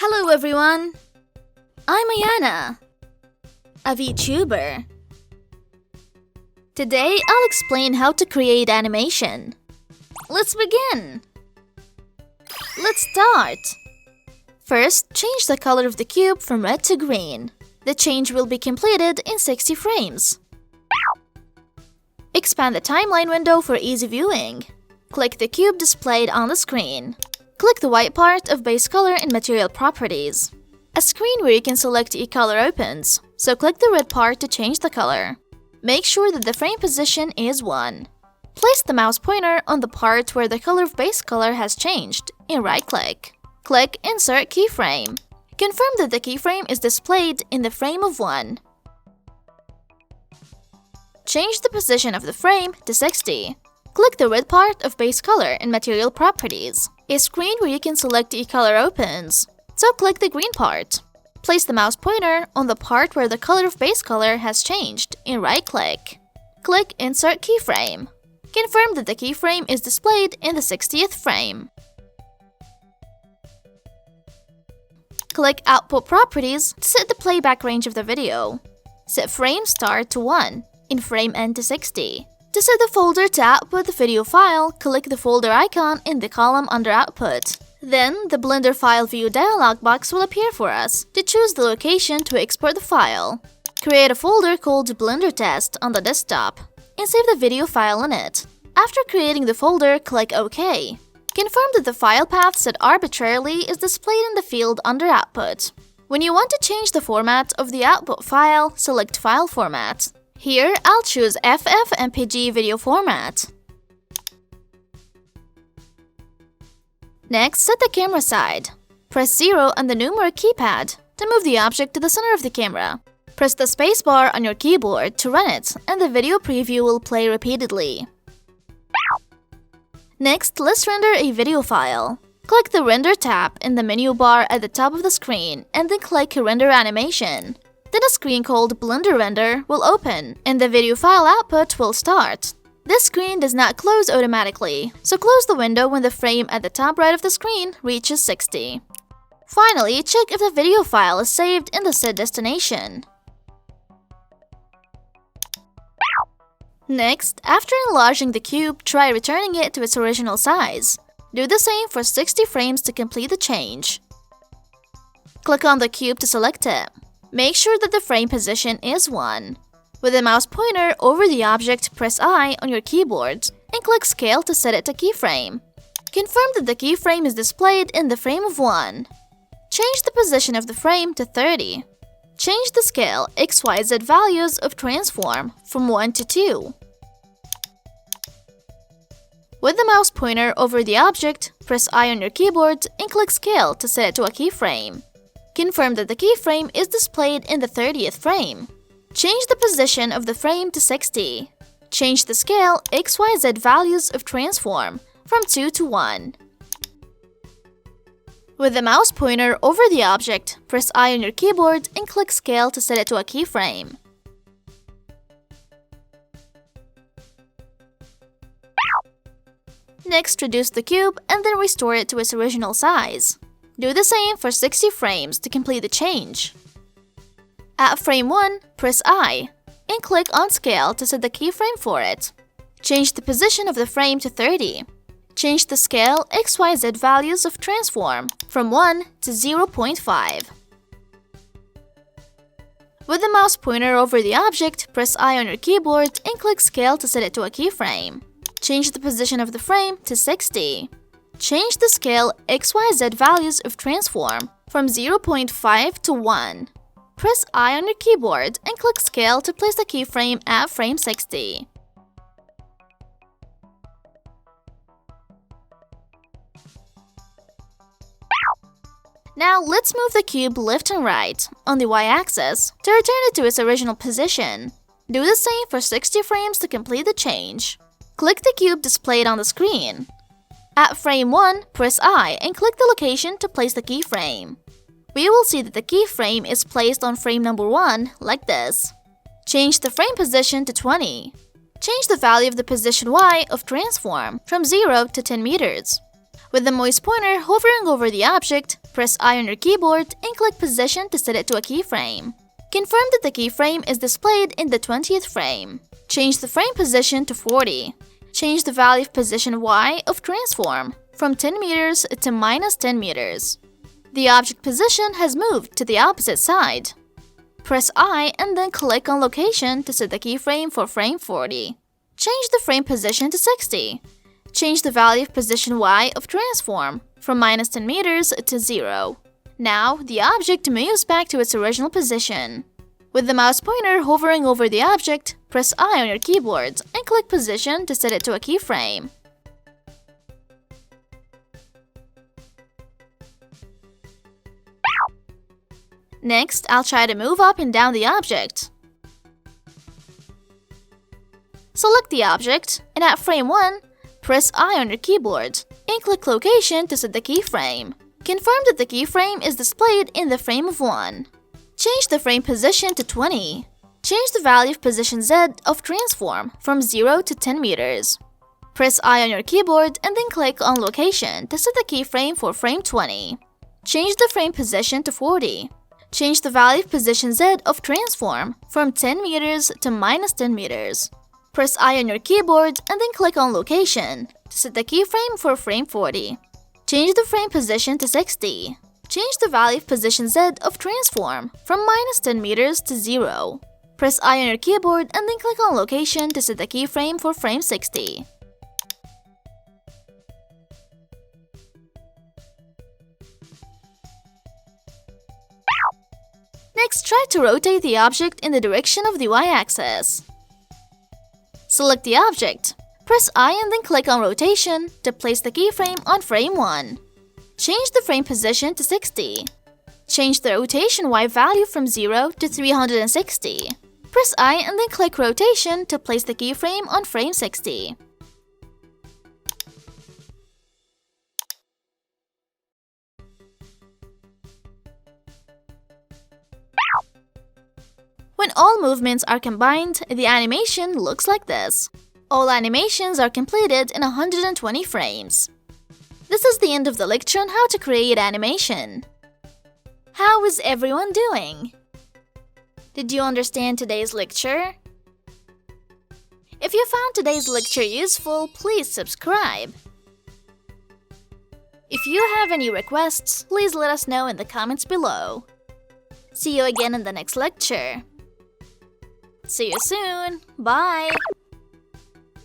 Hello everyone! I'm AYANA, a Vtuber. Today I'll explain how to create animation. Let's begin! Let's start! First, change the color of the cube from red to green. The change will be completed in 60 frames. Expand the timeline window for easy viewing. Click the cube displayed on the screen. Click the white part of base color in material properties. A screen where you can select e-color opens, so click the red part to change the color. Make sure that the frame position is 1. Place the mouse pointer on the part where the color of base color has changed and right-click. Click Insert Keyframe. Confirm that the keyframe is displayed in the frame of 1. Change the position of the frame to 60. Click the red part of base color in material properties. A screen where you can select e-color opens, so click the green part. Place the mouse pointer on the part where the color of base color has changed and right-click. Click Insert Keyframe. Confirm that the keyframe is displayed in the 60th frame. Click Output Properties to set the playback range of the video. Set frame start to 1 and frame end to 60. To set the folder to output the video file, click the folder icon in the column under Output. Then, the Blender File View dialog box will appear for us to choose the location to export the file. Create a folder called Blender Test on the desktop and save the video file in it. After creating the folder, click OK. Confirm that the file path set arbitrarily is displayed in the field under Output. When you want to change the format of the output file, select File Format. Here, I'll choose FFmpeg video format. Next, set the camera side. Press 0 on the numeric keypad to move the object to the center of the camera. Press the spacebar on your keyboard to run it, and the video preview will play repeatedly. Next, let's render a video file. Click the Render tab in the menu bar at the top of the screen, and then click Render Animation. Then a screen called Blender Render will open, and the video file output will start. This screen does not close automatically, so close the window when the frame at the top right of the screen reaches 60. Finally, check if the video file is saved in the set destination. Next, after enlarging the cube, try returning it to its original size. Do the same for 60 frames to complete the change. Click on the cube to select it. Make sure that the frame position is 1. With the mouse pointer over the object, press I on your keyboard and click Scale to set it to keyframe. Confirm that the keyframe is displayed in the frame of 1. Change the position of the frame to 30. Change the scale XYZ values of transform from 1 to 2. With the mouse pointer over the object, press I on your keyboard and click Scale to set it to a keyframe. Confirm that the keyframe is displayed in the 30th frame. Change the position of the frame to 60. Change the scale XYZ values of transform from 2 to 1. With the mouse pointer over the object, press I on your keyboard and click Scale to set it to a keyframe. Next, reduce the cube and then restore it to its original size. Do the same for 60 frames to complete the change. At frame 1, press I and click on Scale to set the keyframe for it. Change the position of the frame to 30. Change the scale XYZ values of transform from 1 to 0.5. With the mouse pointer over the object, press I on your keyboard and click Scale to set it to a keyframe. Change the position of the frame to 60. Change the scale XYZ values of transform from 0.5 to 1. Press I on your keyboard and click Scale to place the keyframe at frame 60. Now let's move the cube left and right on the y-axis to return it to its original position. Do the same for 60 frames to complete the change. Click the cube displayed on the screen. At frame 1, press I and click the location to place the keyframe. We will see that the keyframe is placed on frame number 1 like this. Change the frame position to 20. Change the value of the position Y of transform from 0 to 10 meters. With the mouse pointer hovering over the object, Press I on your keyboard and click Position to set it to a keyframe. Confirm that the keyframe is displayed in the 20th frame. Change the frame position to 40. Change the value of position Y of transform from 10 meters to -10 meters. The object position has moved to the opposite side. Press I and then click on Location to set the keyframe for frame 40. Change the frame position to 60. Change the value of position Y of transform from -10 meters to 0. Now, the object moves back to its original position. With the mouse pointer hovering over the object, press I on your keyboard and click Position to set it to a keyframe. Next, I'll try to move up and down the object. Select the object, and at frame 1, press I on your keyboard and click Location to set the keyframe. Confirm that the keyframe is displayed in the frame of 1. Change the frame position to 20. Change the value of position Z of transform from 0 to 10 meters. Press I on your keyboard and then click on Location to set the keyframe for frame 20. Change the frame position to 40. Change the value of position Z of transform from 10 meters to -10 meters. Press I on your keyboard and then click on Location to set the keyframe for frame 40. Change the frame position to 60. Change the value of position Z of transform from -10 meters to 0. Press I on your keyboard and then click on Location to set the keyframe for frame 60. Next, try to rotate the object in the direction of the Y-axis. Select the object. Press I and then click on Rotation to place the keyframe on frame 1. Change the frame position to 60. Change the rotation Y value from 0 to 360. Press I and then click Rotation to place the keyframe on frame 60. When all movements are combined, the animation looks like this. All animations are completed in 120 frames. This is the end of the lecture on how to create animation. How is everyone doing? Did you understand today's lecture? If you found today's lecture useful, please subscribe. If you have any requests, please let us know in the comments below. See you again in the next lecture. See you soon. Bye.